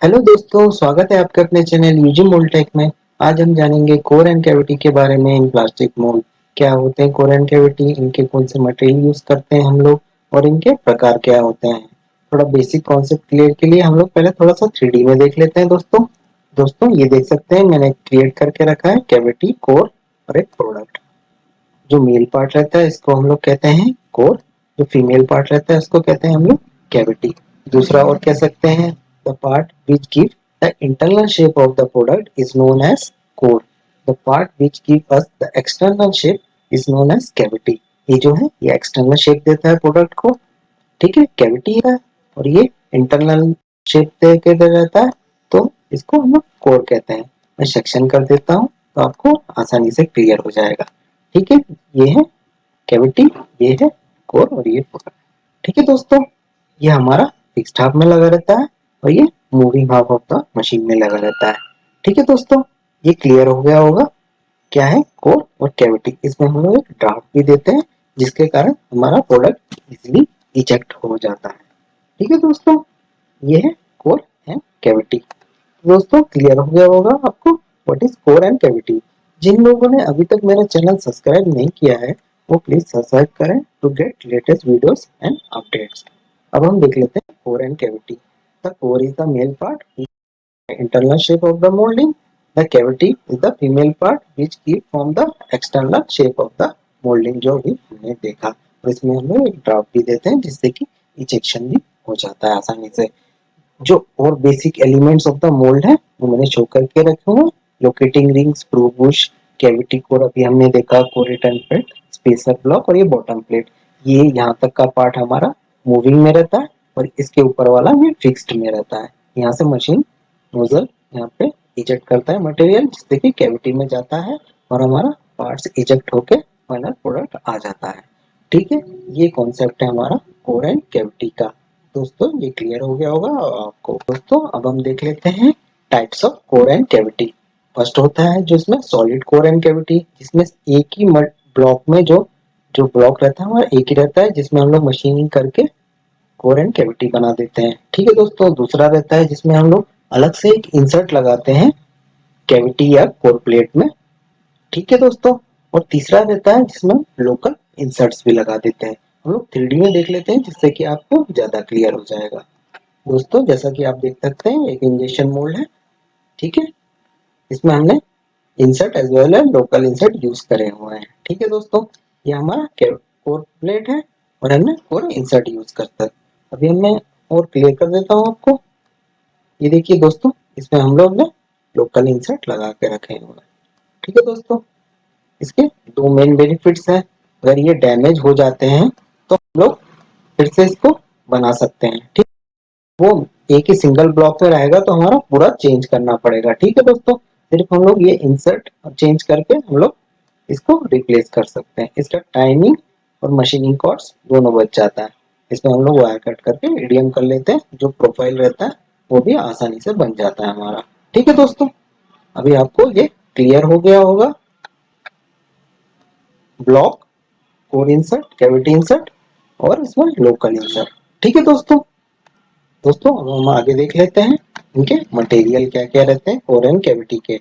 Hello दोस्तों, स्वागत है आपका अपने चैनल यूजी मोल्टेक में। आज हम जानेंगे कोर एंड कैविटी के बारे में इन प्लास्टिक मोल्ड। क्या होते हैं कोर एंड कैविटी, इनके कौन से मटेरियल यूज करते हैं हम लोग और इनके प्रकार क्या होते हैं। थोड़ा बेसिक कॉन्सेप्ट क्लियर के लिए हम लोग पहले थोड़ा सा 3D में देख लेते हैं दोस्तों। दोस्तों ये देख सकते हैं मैंने क्रिएट करके रखा है कैविटी, कोर और एक प्रोडक्ट। जो मेल पार्ट रहता है इसको हम लोग कहते हैं कोर, जो फीमेल पार्ट रहता है उसको कहते हैं हम लोग कैविटी। दूसरा और कह सकते हैं the part which give the internal shape of the product is known as core. The part which give us the external shape is known as cavity. ये जो है ये एक्सटर्नल शेप देता है प्रोडक्ट को, ठीक है, कैविटी है। और ये इंटरनल शेप दे के दे रहता है, तो इसको हम लोग कोर कहते हैं। मैं सेक्शन कर देता हूँ तो आपको आसानी से क्लियर हो जाएगा। ठीक है, ये है कैविटी, ये है कोर और ये प्रोडक्ट। ठीक है दोस्तों, ये हमारा फिक्स्ड हाफ में लगा रहता है और ये moving half of the machine में लगा रहता है। ठीक है दोस्तों, ये क्लियर हो गया होगा क्या है कोर और कैविटी। इसमें हम लोग एक ड्राफ्ट भी देते हैं जिसके कारण हमारा प्रोडक्ट इजीली इजेक्ट हो जाता है। ठीक है दोस्तों, ये है कोर एंड कैविटी। दोस्तों क्लियर हो गया होगा आपको what is core and cavity. जिन लोगों ने अभी तक मेरा चैनल सब्सक्राइब नहीं किया है वो प्लीज सब्सक्राइब करें to get latest videos and updates. अब हम देख लेते हैं core and cavity. The core is the male part, internal shape of the molding. The cavity is the female part which keep from the external shape of the molding, जो भी हमने देखा। और इसमें हम लोग एक ड्रॉप भी देते हैं जिससे कि इजेक्शन भी हो जाता है आसानी से। जो और basic elements of the mould है वो मैंने शो करके रखे हुए। Locating ring, screw Bush, cavity core अभी हमने देखा, core return plate, spacer block और ये बॉटम प्लेट। ये यहाँ तक का पार्ट हमारा मूविंग में रहता है और इसके ऊपर वाला ये फिक्स्ड में रहता है। यहाँ से मशीन नोजल यहाँ पे इजेक्ट करता है मटेरियल जिससे कि कैविटी में जाता है और हमारा पार्ट्स इजेक्ट होके फाइनल प्रोडक्ट आ जाता है। ठीक है, ये कॉन्सेप्ट है हमारा कोर एंड कैविटी का। दोस्तों ये क्लियर हो गया होगा आपको। दोस्तों अब हम देख लेते हैं types of core and cavity. First होता है जो इसमें सॉलिड कोर एंड कैविटी, जिसमें एक ही ब्लॉक में जो जो ब्लॉक रहता है वह एक ही रहता है, जिसमें हम लोग मशीनिंग करके कोर एंड कैविटी बना देते हैं। ठीक है दोस्तों, दूसरा रहता है जिसमें हम लोग अलग से एक इंसर्ट लगाते हैं कैविटी या कोर प्लेट में। ठीक है दोस्तों, और तीसरा रहता है जिसमें लोकल इंसर्ट्स भी लगा देते हैं। हम लोग 3D में देख लेते हैं जिससे कि आपको ज्यादा क्लियर हो जाएगा। दोस्तों जैसा कि आप देख सकते हैं एक इंजेक्शन मोल्ड है, ठीक है, इसमें हमने insert as well as local insert use करे हुए हैं। ठीक है दोस्तों, ये हमारा कोर प्लेट है और हमने कोर इंसर्ट यूज करता है। अभी मैं और क्लियर कर देता हूँ आपको। ये देखिए दोस्तों, इसमें हम लोग ने लोकल इंसर्ट लगा के रखे हुए हैं। ठीक है दोस्तों, इसके दो मेन बेनिफिट्स हैं। अगर ये डैमेज हो जाते हैं तो हम लोग फिर से इसको बना सकते हैं। ठीक, वो एक ही सिंगल ब्लॉक में रहेगा तो हमारा पूरा चेंज करना पड़ेगा। ठीक है दोस्तों, सिर्फ हम लोग ये इंसर्ट चेंज करके हम लोग इसको रिप्लेस कर सकते हैं। इसका टाइमिंग और मशीनिंग कॉस्ट दोनों बच जाता है। इसमें हम लोग वायर कट करके ईडीएम कर लेते हैं, जो प्रोफाइल रहता है वो भी आसानी से बन जाता है हमारा। ठीक है दोस्तों, अभी आपको ये क्लियर हो गया होगा block, core insert, cavity insert और इसमें लोकल इंसर्ट। ठीक है दोस्तों, अब हम आगे देख लेते हैं इनके मटेरियल क्या क्या रहते हैं कोर एंड कैविटी के।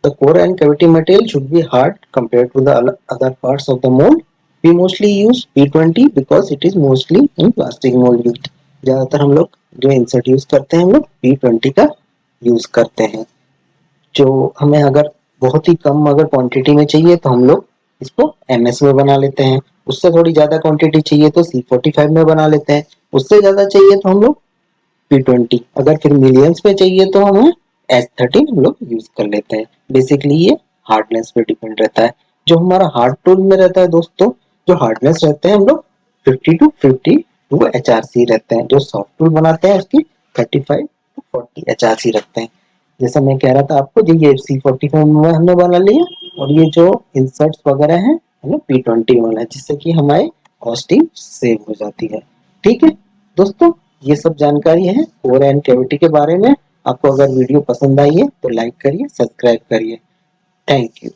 The core and cavity material should be hard compared to the other parts of the mold. We mostly use P20 because it is mostly in plastic mold used. ज्यादातर हम लोग जो insert use करते हैं हम लोग P20 का use करते हैं। जो हमें अगर बहुत ही कम अगर क्वांटिटी में चाहिए तो हम लोग इसको MS में बना लेते हैं। उससे थोड़ी ज्यादा क्वांटिटी चाहिए तो C45 में बना लेते हैं। उससे ज्यादा चाहिए तो हम लोग P20, अगर फिर मिलियंस पे चाहिए तो हमें S13 हम लोग यूज कर लेते हैं। बेसिकली ये हार्डनेस पे डिपेंड रहता है। जो हमारा हार्ड टूल में रहता है दोस्तों, जो हार्डनेस रहते हैं हम लोग 50 to 52 HRC रहते हैं। जो सॉफ्ट टूल बनाते हैं उसकी 35 to 40 HRC रखते हैं। जैसा मैं कह रहा था आपको, जो ये C45 में हमने बना लिया और ये जो इंसर्ट्स वगैरह हैं हमने P20 वाला है, जिससे कि हमारी कॉस्टिंग सेव हो जाती है। ठीक है दोस्तों, ये सब जानकारी है कोर एंड कैविटी के बारे में। आपको अगर वीडियो पसंद आई है तो लाइक करिए, सब्सक्राइब करिए। Thank you.